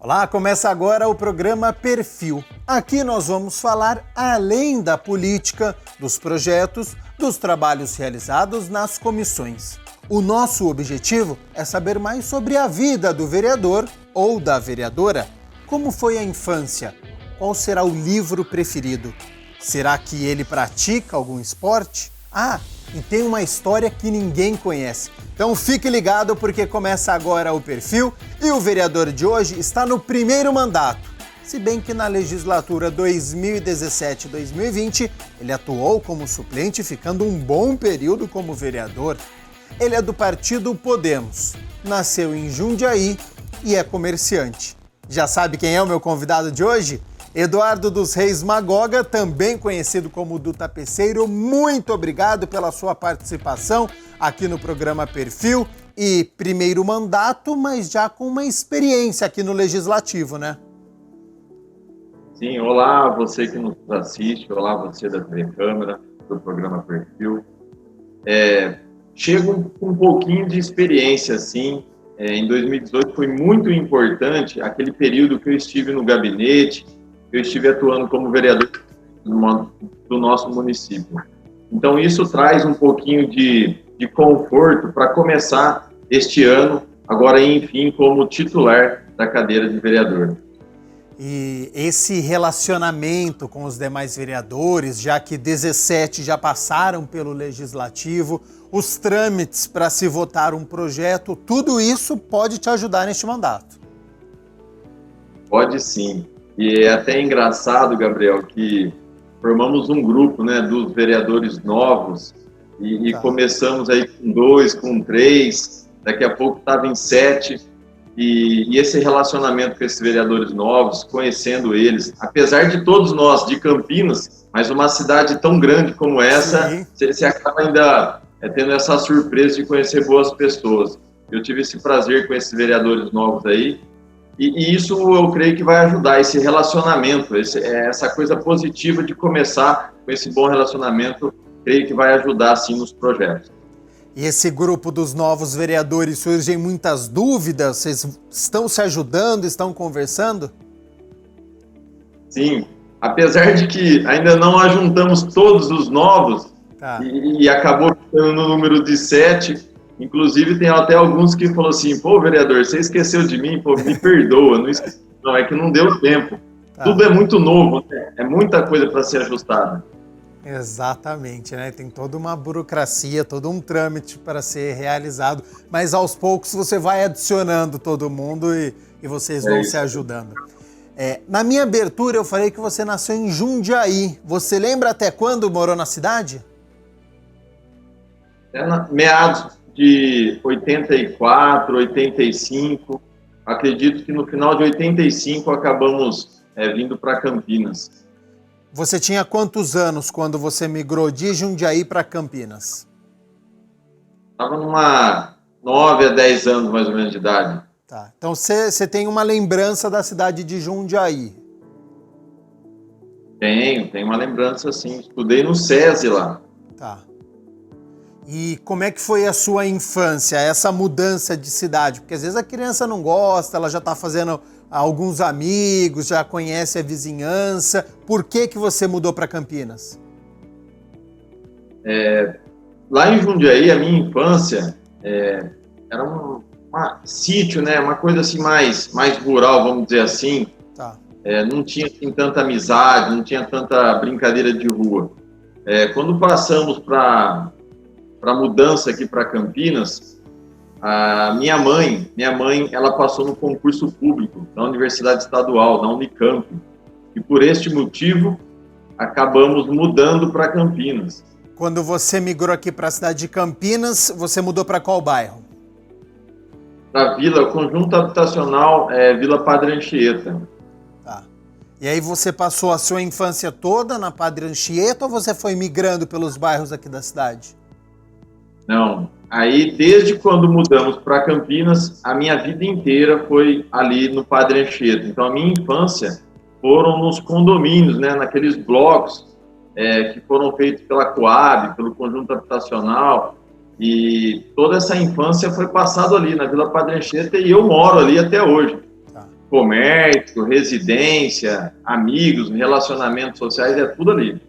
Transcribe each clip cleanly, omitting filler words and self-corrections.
Olá, começa agora o programa Perfil. Aqui nós vamos falar além da política, dos projetos, dos trabalhos realizados nas comissões. O nosso objetivo é saber mais sobre a vida do vereador ou da vereadora. Como foi a infância? Qual será o livro preferido? Será que ele pratica algum esporte? E tem uma história que ninguém conhece. Então fique ligado porque começa agora o Perfil e o vereador de hoje está no primeiro mandato. Se bem que na legislatura 2017-2020 ele atuou como suplente, ficando um bom período como vereador. Ele é do partido Podemos, nasceu em Jundiaí e é comerciante. Já sabe quem é o meu convidado de hoje? Eduardo dos Reis Magoga, também conhecido como Du Tapeceiro, muito obrigado pela sua participação aqui no programa Perfil e primeiro mandato, mas já com uma experiência aqui no Legislativo, né? Sim, olá você que nos assiste, olá você da TV Câmara, do programa Perfil. Chego com um pouquinho de experiência, sim. Em 2018 foi muito importante aquele período que eu estive no gabinete, eu estive atuando como vereador do nosso município. Então, isso traz um pouquinho de conforto para começar este ano, agora, enfim, como titular da cadeira de vereador. E esse relacionamento com os demais vereadores, já que 17 já passaram pelo Legislativo, os trâmites para se votar um projeto, tudo isso pode te ajudar neste mandato? Pode sim. E é até engraçado, Gabriel, que formamos um grupo, né, dos vereadores novos e começamos aí com 2, com 3, daqui a pouco estava em 7 e esse relacionamento com esses vereadores novos, conhecendo eles, apesar de todos nós de Campinas, mas uma cidade tão grande como essa, você acaba ainda tendo essa surpresa de conhecer boas pessoas. Eu tive esse prazer com esses vereadores novos aí. E isso eu creio que vai ajudar, esse relacionamento, essa coisa positiva de começar com esse bom relacionamento, creio que vai ajudar sim nos projetos. E esse grupo dos novos vereadores, surgem muitas dúvidas? Vocês estão se ajudando, estão conversando? Sim, apesar de que ainda não ajuntamos todos os novos, e acabou ficando no número de 7, inclusive tem até alguns que falaram assim, pô, vereador, você esqueceu de mim, pô, me perdoa, não esqueci, não, é que não deu tempo. Tudo é muito novo, né? É muita coisa para ser ajustada. Exatamente, né? Tem toda uma burocracia, todo um trâmite para ser realizado, mas aos poucos você vai adicionando todo mundo e vocês vão se ajudando. Na minha abertura eu falei que você nasceu em Jundiaí. Você lembra até quando morou na cidade? Meados de 84, 85, acredito que no final de 85 acabamos vindo para Campinas. Você tinha quantos anos quando você migrou de Jundiaí para Campinas? Estava numa 9 a 10 anos mais ou menos de idade. Tá. Então você tem uma lembrança da cidade de Jundiaí? Tenho uma lembrança sim, estudei no SESI lá. Tá. E como é que foi a sua infância, essa mudança de cidade? Porque às vezes a criança não gosta, ela já está fazendo alguns amigos, já conhece a vizinhança. Por que você mudou para Campinas? Lá em Jundiaí, a minha infância era um sítio, né? Uma coisa assim mais rural, vamos dizer assim. Tá. Não tinha assim, tanta amizade, não tinha tanta brincadeira de rua. Quando passamos para a mudança aqui para Campinas, a minha mãe, ela passou no concurso público da Universidade Estadual, da Unicamp, e por este motivo acabamos mudando para Campinas. Quando você migrou aqui para a cidade de Campinas, você mudou para qual bairro? Para a Vila, Conjunto Habitacional Vila Padre Anchieta. Tá. E aí você passou a sua infância toda na Padre Anchieta ou você foi migrando pelos bairros aqui da cidade? Não, aí desde quando mudamos para Campinas, a minha vida inteira foi ali no Padre Anchieta. Então a minha infância foram nos condomínios, né, naqueles blocos que foram feitos pela Coab, pelo Conjunto Habitacional, e toda essa infância foi passada ali na Vila Padre Anchieta e eu moro ali até hoje. Tá. comércio, residência, amigos, relacionamentos sociais, é tudo ali.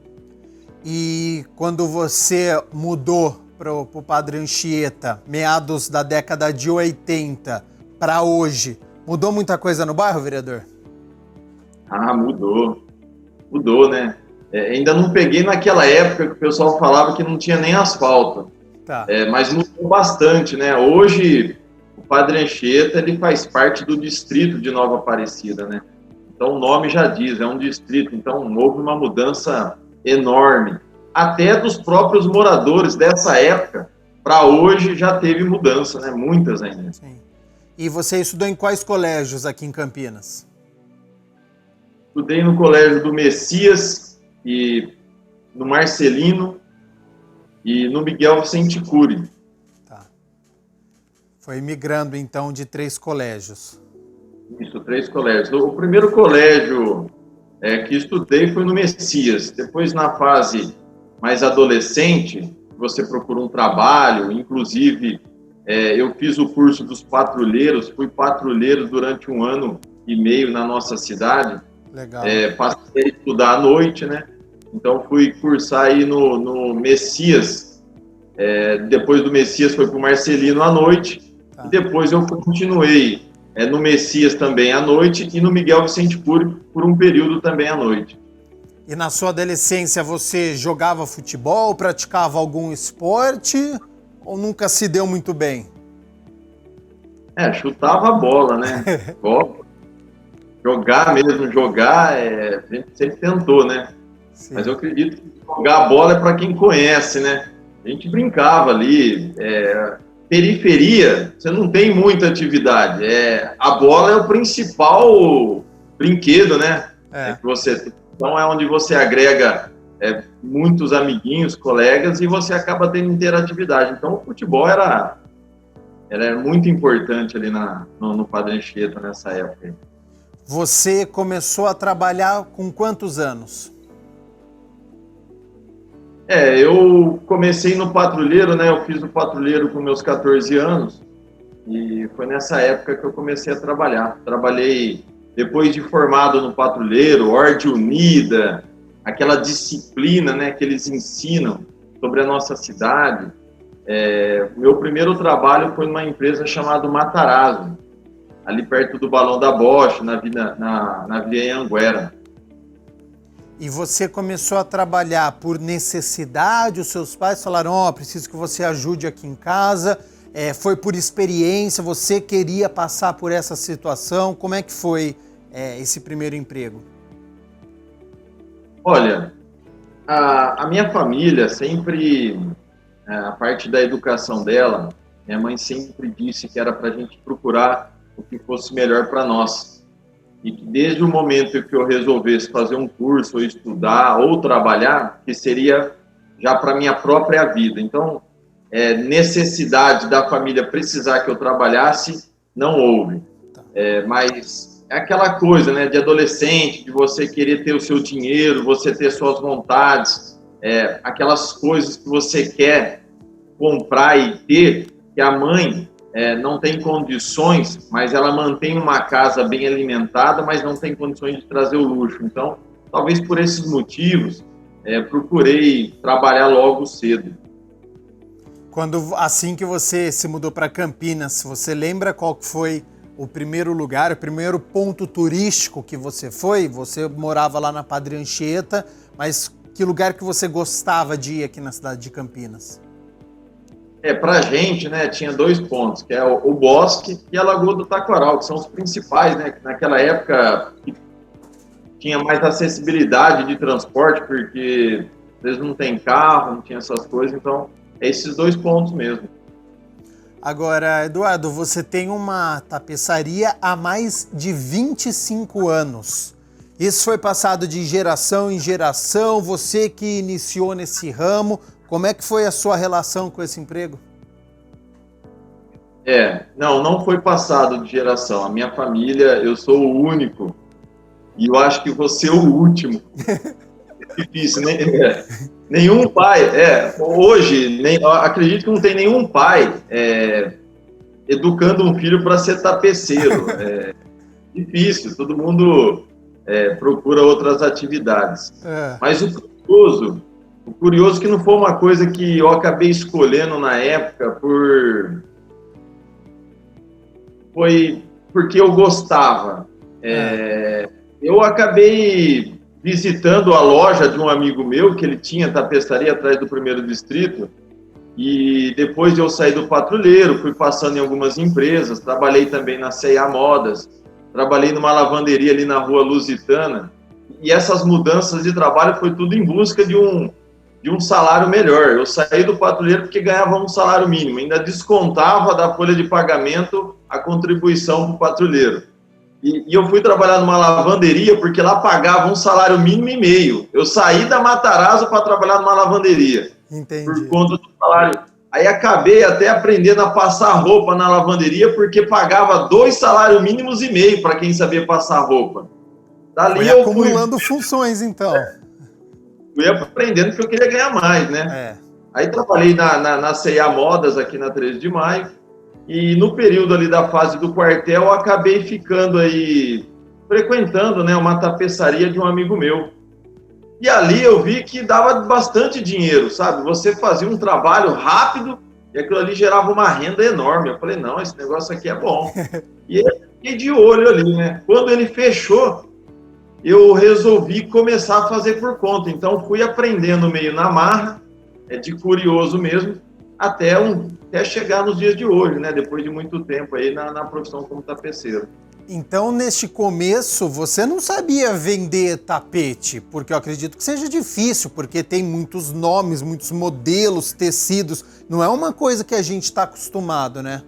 E quando você mudou para o Padre Anchieta, meados da década de 80 para hoje, mudou muita coisa no bairro, vereador? Ah, mudou, né? Ainda não peguei naquela época que o pessoal falava que não tinha nem asfalto, Tá. Mas mudou bastante, né? Hoje, o Padre Anchieta, ele faz parte do distrito de Nova Aparecida, né? Então, o nome já diz, é um distrito, então houve uma mudança enorme. Até dos próprios moradores dessa época, para hoje já teve mudança, né? Muitas ainda. Sim. E você estudou em quais colégios aqui em Campinas? Estudei no Colégio do Messias, e no Marcelino e no Miguel Vicente Cury. Tá. Foi migrando, então, de 3 colégios. Isso, 3 colégios. O primeiro colégio que estudei foi no Messias. Depois, na fase mais adolescente, você procura um trabalho, inclusive eu fiz o curso dos patrulheiros, fui patrulheiro durante 1 ano e meio na nossa cidade. Legal. Passei a estudar à noite, né? Então fui cursar aí no Messias. Depois do Messias foi para o Marcelino à noite. Tá. E depois eu continuei no Messias também à noite e no Miguel Vicente Cury por um período também à noite. E na sua adolescência você jogava futebol, praticava algum esporte ou nunca se deu muito bem? Chutava a bola, né? Jogar, a gente sempre tentou, né? Sim. Mas eu acredito que jogar a bola é para quem conhece, né? A gente brincava ali, periferia, você não tem muita atividade. A bola é o principal brinquedo, né? Que você, então é onde você agrega muitos amiguinhos, colegas, e você acaba tendo interatividade. Então o futebol era muito importante ali no Padre Anchieta nessa época. Você começou a trabalhar com quantos anos? Eu comecei no patrulheiro, né? Eu fiz o patrulheiro com meus 14 anos e foi nessa época que eu comecei a trabalhar. Trabalhei depois de formado no patrulheiro, Ordem Unida, aquela disciplina, né, que eles ensinam sobre a nossa cidade. Meu primeiro trabalho foi numa empresa chamada Matarazzo, ali perto do Balão da Bosch, na Via Anguera. E você começou a trabalhar por necessidade? Os seus pais falaram, preciso que você ajude aqui em casa. Foi por experiência? Você queria passar por essa situação? Como é que foi esse primeiro emprego? Olha, a minha família sempre, a parte da educação dela, minha mãe sempre disse que era para a gente procurar o que fosse melhor para nós. E que desde o momento que eu resolvesse fazer um curso, ou estudar, ou trabalhar, que seria já para a minha própria vida. Então, necessidade da família precisar que eu trabalhasse, não houve. Mas é aquela coisa, né, de adolescente, de você querer ter o seu dinheiro, você ter suas vontades, aquelas coisas que você quer comprar e ter, que a mãe não tem condições, mas ela mantém uma casa bem alimentada, mas não tem condições de trazer o luxo. Então, talvez por esses motivos, procurei trabalhar logo cedo. Assim que você se mudou para Campinas, você lembra qual foi o primeiro lugar, o primeiro ponto turístico que você foi? Você morava lá na Padre Anchieta, mas que lugar que você gostava de ir aqui na cidade de Campinas? Pra gente, né, tinha 2 pontos, que é o Bosque e a Lagoa do Taquaral, que são os principais, né, que naquela época tinha mais acessibilidade de transporte, porque às vezes não tem carro, não tinha essas coisas, então esses 2 pontos mesmo. Agora, Eduardo, você tem uma tapeçaria há mais de 25 anos. Isso foi passado de geração em geração, você que iniciou nesse ramo. Como é que foi a sua relação com esse emprego? Não foi passado de geração. A minha família, eu sou o único. E eu acho que vou ser o último. É difícil, né? Nenhum pai, hoje, acredito que não tem nenhum pai educando um filho para ser tapeceiro. difícil, todo mundo procura outras atividades. Mas o curioso que não foi uma coisa que eu acabei escolhendo na época foi porque eu gostava. Eu acabei visitando a loja de um amigo meu, que ele tinha tapeçaria atrás do 1º Distrito, e depois de eu sair do patrulheiro, fui passando em algumas empresas, trabalhei também na C&A Modas, trabalhei numa lavanderia ali na Rua Lusitana, e essas mudanças de trabalho foi tudo em busca de um salário melhor. Eu saí do patrulheiro porque ganhava um salário mínimo, ainda descontava da folha de pagamento a contribuição para o patrulheiro. E eu fui trabalhar numa lavanderia porque lá pagava um salário mínimo e meio. Eu saí da Matarazzo para trabalhar numa lavanderia. Entendi. Por conta do salário. Aí acabei até aprendendo a passar roupa na lavanderia porque pagava 2 salários mínimos e meio para quem sabia passar roupa. Dali eu acumulando funções, então. Fui aprendendo que eu queria ganhar mais, né? Aí trabalhei na C&A Modas aqui na 13 de Maio. E no período ali da fase do quartel, eu acabei ficando aí, frequentando, né, uma tapeçaria de um amigo meu. E ali eu vi que dava bastante dinheiro, sabe? Você fazia um trabalho rápido e aquilo ali gerava uma renda enorme. Eu falei, não, esse negócio aqui é bom. E eu fiquei de olho ali, né? Quando ele fechou, eu resolvi começar a fazer por conta. Então fui aprendendo meio na marra, de curioso mesmo, até chegar nos dias de hoje, né? Depois de muito tempo aí na profissão como tapeceiro. Então, neste começo, você não sabia vender tapete, porque eu acredito que seja difícil, porque tem muitos nomes, muitos modelos, tecidos. Não é uma coisa que a gente está acostumado, né?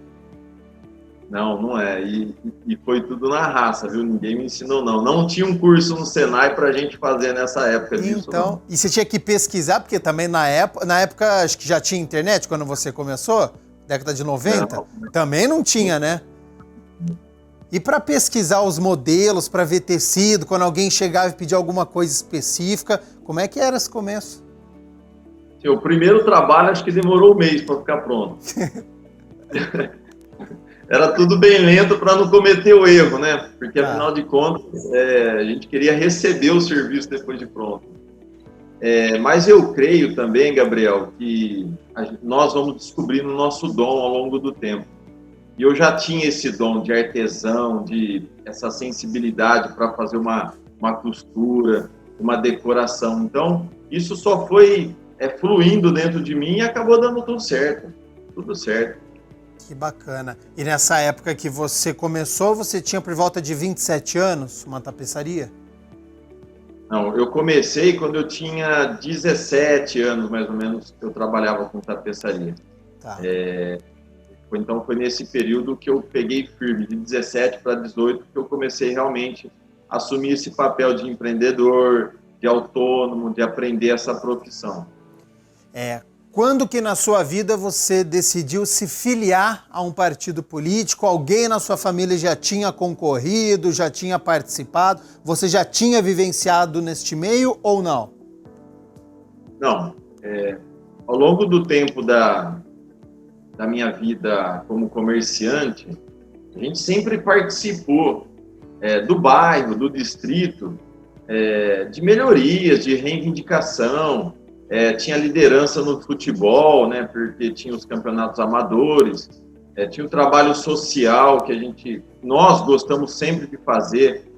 Não é. E foi tudo na raça, viu? Ninguém me ensinou, não. Não tinha um curso no Senai pra gente fazer nessa época disso. Então, não. E você tinha que pesquisar, porque também na época, acho que já tinha internet quando você começou, década de 90? Não. Também não tinha, né? E para pesquisar os modelos, para ver tecido, quando alguém chegava e pedia alguma coisa específica, como é que era esse começo? O primeiro trabalho acho que demorou um mês para ficar pronto. Era tudo bem lento para não cometer o erro, né? Porque afinal de contas a gente queria receber o serviço depois de pronto. Mas eu creio também, Gabriel, que nós vamos descobrindo o nosso dom ao longo do tempo. E eu já tinha esse dom de artesão, de essa sensibilidade para fazer uma costura, uma decoração. Então, isso só foi fluindo dentro de mim e acabou dando tudo certo. Tudo certo. Que bacana. E nessa época que você começou, você tinha por volta de 27 anos, uma tapeçaria? Não, eu comecei quando eu tinha 17 anos, mais ou menos, que eu trabalhava com tapeçaria. Tá. Então foi nesse período que eu peguei firme, de 17 para 18, que eu comecei realmente a assumir esse papel de empreendedor, de autônomo, de aprender essa profissão. Quando que na sua vida você decidiu se filiar a um partido político? Alguém na sua família já tinha concorrido, já tinha participado? Você já tinha vivenciado neste meio ou não? Não. Ao longo do tempo da minha vida como comerciante, a gente sempre participou do bairro, do distrito, de melhorias, de reivindicação. Tinha liderança no futebol, né, porque tinha os campeonatos amadores, tinha o trabalho social que nós gostamos sempre de fazer,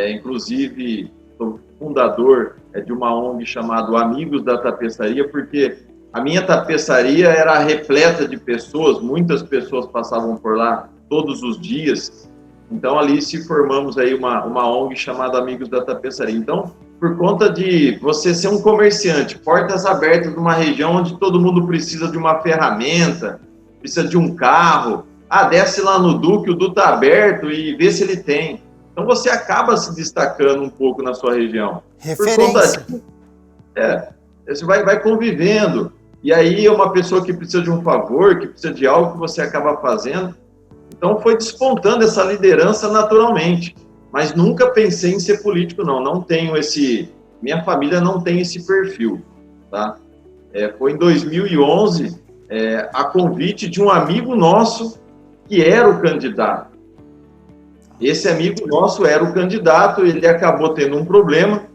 inclusive sou fundador de uma ONG chamada Amigos da Tapeçaria, porque a minha tapeçaria era repleta de pessoas, muitas pessoas passavam por lá todos os dias, então ali se formamos aí uma ONG chamada Amigos da Tapeçaria. Então, por conta de você ser um comerciante, portas abertas numa região onde todo mundo precisa de uma ferramenta, precisa de um carro, desce lá no Duque, o Duque está aberto e vê se ele tem. Então você acaba se destacando um pouco na sua região. Referência. Você vai convivendo. E aí é uma pessoa que precisa de um favor, que precisa de algo que você acaba fazendo. Então foi despontando essa liderança naturalmente. Mas nunca pensei em ser político, não. Não tenho minha família não tem esse perfil, tá? Foi em 2011, a convite de um amigo nosso que era o candidato. esse amigo nosso era o candidato, ele acabou tendo um problema,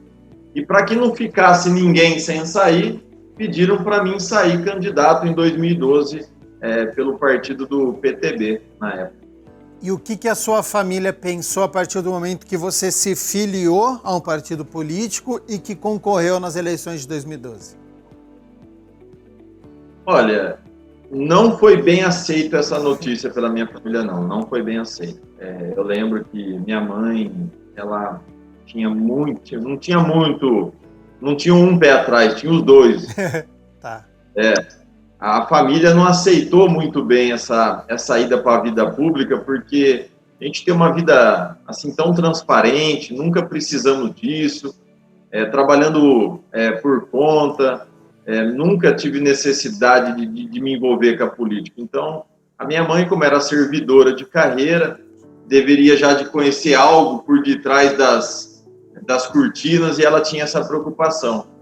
e para que não ficasse ninguém sem sair, pediram para mim sair candidato em 2012 pelo partido do PTB, na época. E o que a sua família pensou a partir do momento que você se filiou a um partido político e que concorreu nas eleições de 2012? Olha, não foi bem aceita essa notícia pela minha família, não foi bem aceita. Eu lembro que minha mãe, ela não tinha um pé atrás, tinha os dois. Tá. A família não aceitou muito bem essa ida para a vida pública, porque a gente tem uma vida assim tão transparente, nunca precisamos disso, trabalhando por conta, nunca tive necessidade de me envolver com a política. Então, a minha mãe, como era servidora de carreira, deveria já de conhecer algo por detrás das cortinas, e ela tinha essa preocupação.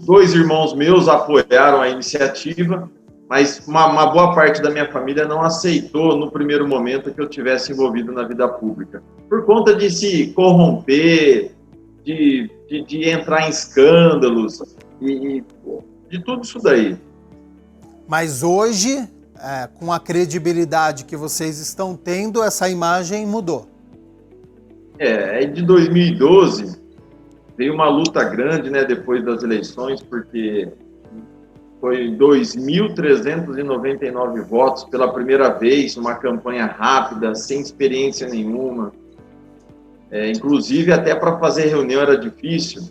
Dois irmãos meus apoiaram a iniciativa, mas uma boa parte da minha família não aceitou no primeiro momento que eu tivesse envolvido na vida pública, por conta de se corromper, de entrar em escândalos e de tudo isso daí. Mas hoje, com a credibilidade que vocês estão tendo, essa imagem mudou. De 2012... veio uma luta grande, né, depois das eleições, porque foi 2.399 votos pela primeira vez, uma campanha rápida, sem experiência nenhuma. Inclusive, até para fazer reunião era difícil.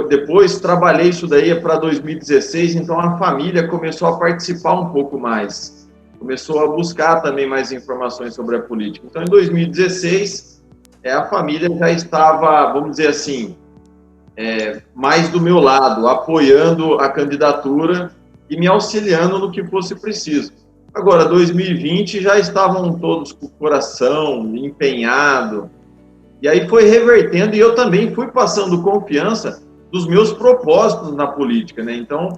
Depois, trabalhei isso daí para 2016, então a família começou a participar um pouco mais. Começou a buscar também mais informações sobre a política. Então, em 2016... a família já estava, vamos dizer assim, mais do meu lado, apoiando a candidatura e me auxiliando no que fosse preciso. Agora, 2020, já estavam todos com o coração empenhado, e aí foi revertendo, e eu também fui passando confiança dos meus propósitos na política, né? Então,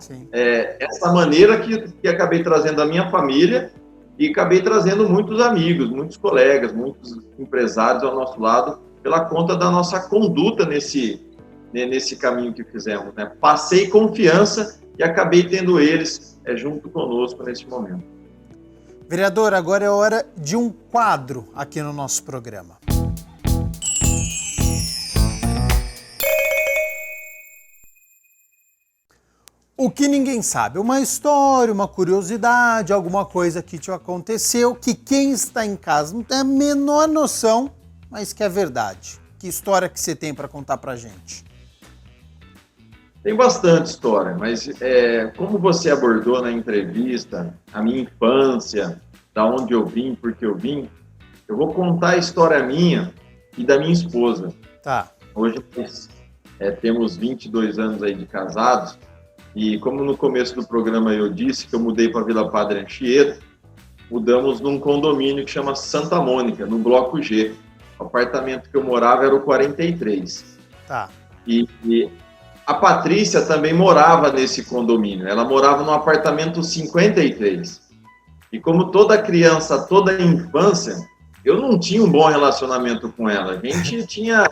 essa maneira que acabei trazendo a minha família, e acabei trazendo muitos amigos, muitos colegas, muitos empresários ao nosso lado, pela conta da nossa conduta nesse caminho que fizemos, né? Passei confiança e acabei tendo eles junto conosco nesse momento. Vereador, agora é hora de um quadro aqui no nosso programa. O que ninguém sabe, uma história, uma curiosidade, alguma coisa que te aconteceu, que quem está em casa não tem a menor noção, mas que é verdade. Que história que você tem para contar para a gente? Tem bastante história, mas como você abordou na entrevista, a minha infância, da onde eu vim, porque eu vim, eu vou contar a história minha e da minha esposa. Tá. Hoje temos 22 anos aí de casados. E como no começo do programa eu disse que eu mudei para Vila Padre Anchieta, mudamos num condomínio que chama Santa Mônica, no Bloco G. O apartamento que eu morava era o 43. Tá. E a Patrícia também morava nesse condomínio. Ela morava no apartamento 53. E como toda criança, toda infância, eu não tinha um bom relacionamento com ela. A gente tinha,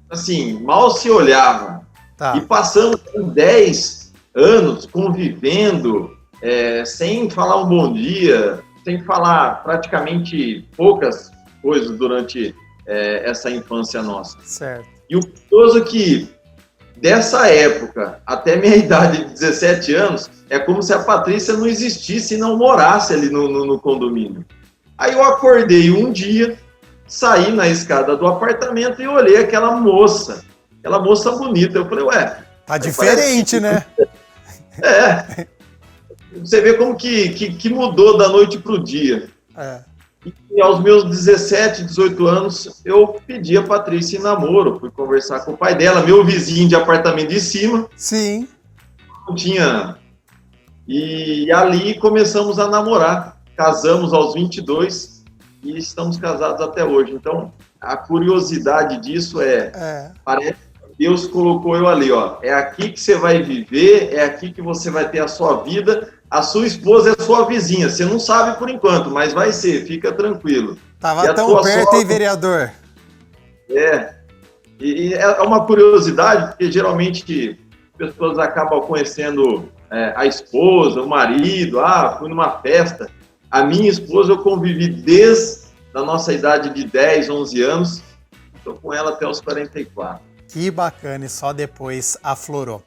assim, mal se olhava. Tá. E passamos 10 anos convivendo, sem falar um bom dia, sem falar praticamente poucas coisas durante essa infância nossa. Certo. E o curioso é que, dessa época até minha idade de 17 anos, é como se a Patrícia não existisse e não morasse ali no condomínio. Aí eu acordei um dia, saí na escada do apartamento e olhei aquela moça bonita. Eu falei, tá diferente, né? Você vê como que mudou da noite para o dia. E aos meus 17, 18 anos, eu pedi a Patrícia em namoro. Fui conversar com o pai dela, meu vizinho de apartamento de cima. Sim. Não tinha. E ali começamos a namorar. Casamos aos 22 e estamos casados até hoje. Então, a curiosidade disso parece que Deus colocou eu ali, ó. É aqui que você vai viver, é aqui que você vai ter a sua vida. A sua esposa é sua vizinha. Você não sabe por enquanto, mas vai ser, fica tranquilo. Tava tão perto, hein, vereador? E é uma curiosidade, porque geralmente pessoas acabam conhecendo a esposa, o marido, fui numa festa. A minha esposa eu convivi desde a nossa idade de 10, 11 anos, estou com ela até os 44. Que bacana, e só depois aflorou.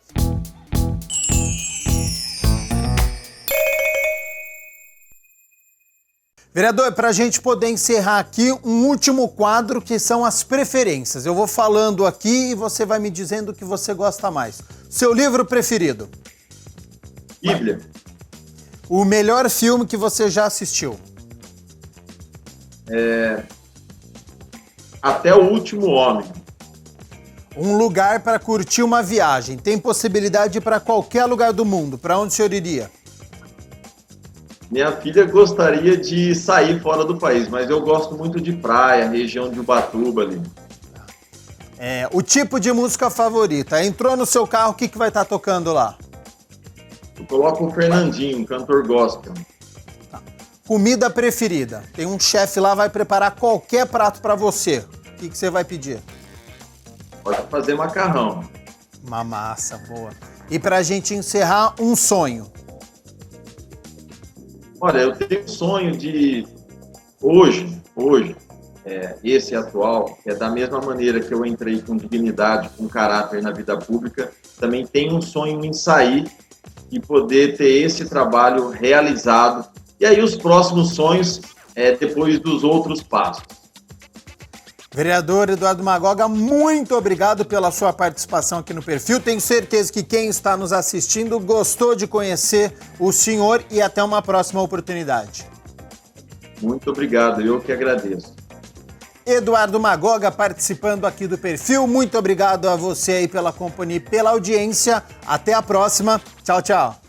Vereador, para a gente poder encerrar aqui, um último quadro que são as preferências. Eu vou falando aqui e você vai me dizendo o que você gosta mais. Seu livro preferido? Bíblia. O melhor filme que você já assistiu? Até o Último Homem. Um lugar para curtir uma viagem. Tem possibilidade de ir para qualquer lugar do mundo. Para onde o senhor iria? Minha filha gostaria de sair fora do país, mas eu gosto muito de praia, região de Ubatuba ali. O tipo de música favorita. Entrou no seu carro, o que vai estar tocando lá? Eu coloco o Fernandinho, um cantor gospel. Tá. Comida preferida. Tem um chefe lá, vai preparar qualquer prato para você. O que você vai pedir? Pode fazer macarrão. Uma massa, boa. E pra gente encerrar, um sonho. Olha, eu tenho um sonho de hoje, esse atual, é da mesma maneira que eu entrei com dignidade, com caráter na vida pública, também tenho um sonho em sair e poder ter esse trabalho realizado. E aí os próximos sonhos, depois dos outros passos. Vereador Eduardo Magoga, muito obrigado pela sua participação aqui no Perfil. Tenho certeza que quem está nos assistindo gostou de conhecer o senhor e até uma próxima oportunidade. Muito obrigado, eu que agradeço. Eduardo Magoga participando aqui do Perfil. Muito obrigado a você aí pela companhia e pela audiência. Até a próxima. Tchau, tchau.